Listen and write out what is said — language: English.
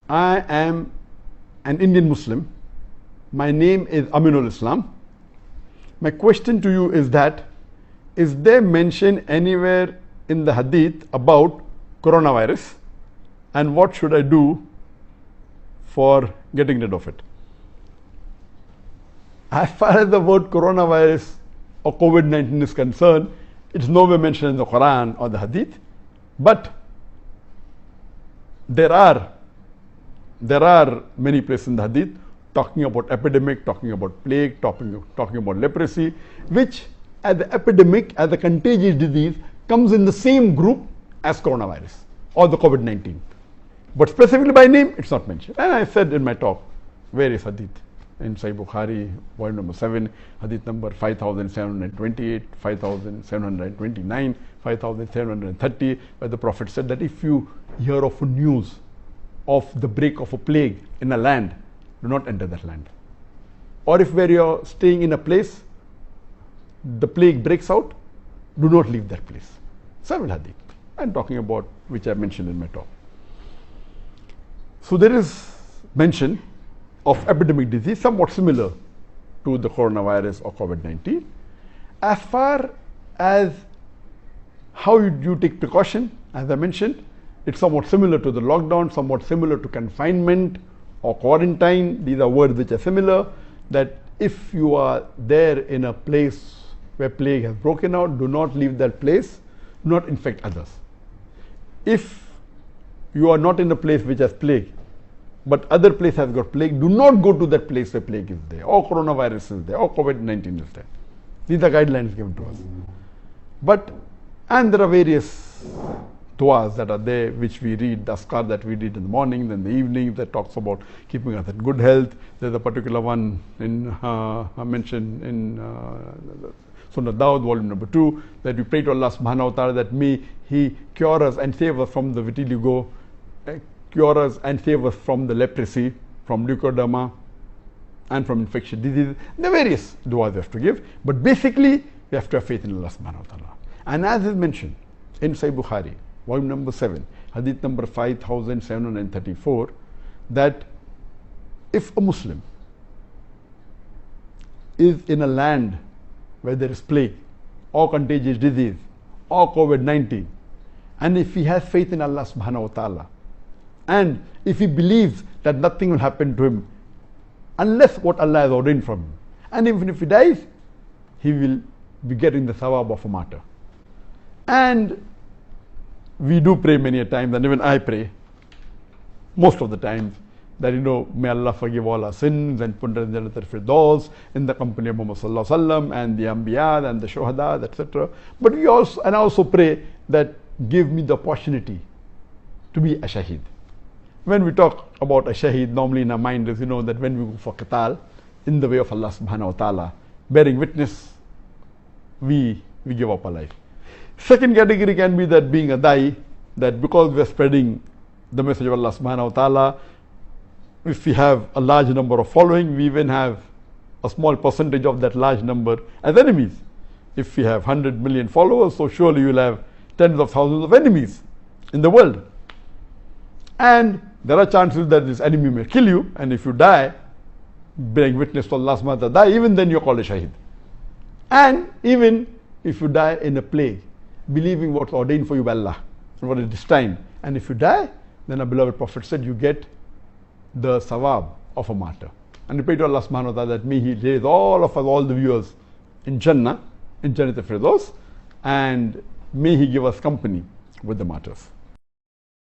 I am an Indian Muslim. My name is Aminul Islam. My question to you is that, is there mention anywhere in the Hadith about coronavirus, and what should I do for getting rid of it? As far as the word coronavirus or COVID-19 is concerned, it's nowhere mentioned in the Quran or the Hadith, but there are many places in the Hadith talking about epidemic, talking about plague, talking about leprosy, which as the epidemic, as a contagious disease, comes in the same group as coronavirus or the COVID-19. But specifically by name, it's not mentioned. And I said in my talk, various Hadith in Sahih Bukhari, volume number 7, Hadith number 5728, 5729, 5730, where the Prophet said that if you hear of news of the break of a plague in a land, do not enter that land. Or if where you are staying in a place, the plague breaks out, do not leave that place. Several Hadith I'm talking about, which I mentioned in my talk. So there is mention of epidemic disease somewhat similar to the coronavirus or COVID-19. As far as how you take precaution, as I mentioned, it's somewhat similar to the lockdown, somewhat similar to confinement or quarantine. These are words which are similar, that if you are there in a place where plague has broken out, do not leave that place, do not infect others. If you are not in a place which has plague, but other place has got plague, do not go to that place where plague is there, or coronavirus is there, or COVID-19 is there. These are guidelines given to us. And there are various du'as that are there, which we read, the askar that we read in the morning, then the evening, that talks about keeping us in good health. There's a particular one mentioned in Sunnah Dawud, volume number 2, that we pray to Allah subhanahu wa ta'ala that may He cure us and save us from the vitiligo, cure us and save us from the leprosy, from leukoderma, and from infectious diseases. There are various du'as we have to give, but basically we have to have faith in Allah subhanahu wa ta'ala. And as is mentioned in Sahih Bukhari, volume number 7, Hadith number 5734, that if a Muslim is in a land where there is plague or contagious disease or COVID-19, and if he has faith in Allah subhanahu wa ta'ala, and if he believes that nothing will happen to him unless what Allah has ordained from him, and even if he dies, he will be getting the thawab of a martyr. And we do pray many a times, and even I pray most of the times, that may Allah forgive all our sins and put us in Jannat al-Firdaus in the company of Muhammad sallallahu alaihi wasallam and the Anbiya and the Shuhada, etc. But I also pray that give me the opportunity to be a shaheed. When we talk about a shaheed, normally in our mind is, that when we go for qital in the way of Allah subhanahu wa ta'ala, bearing witness, we give up our life. Second category can be that being a da'i, that because we are spreading the message of Allah subhanahu wa ta'ala, if we have a large number of following, we even have a small percentage of that large number as enemies. If we have 100 million followers, so surely you will have tens of thousands of enemies in the world. And there are chances that this enemy may kill you, and if you die bearing witness to Allah subhanahu wa ta'ala, even then you're called a shaheed. And even if you die in a plague, believing what's ordained for you by Allah and what is destined, and if you die, then our beloved Prophet said you get the sawab of a martyr. And we pray to Allah subhanahu wa ta'ala that may He raise all of us, all the viewers, in Jannah, in Jannat al-Firdaus, and may He give us company with the martyrs.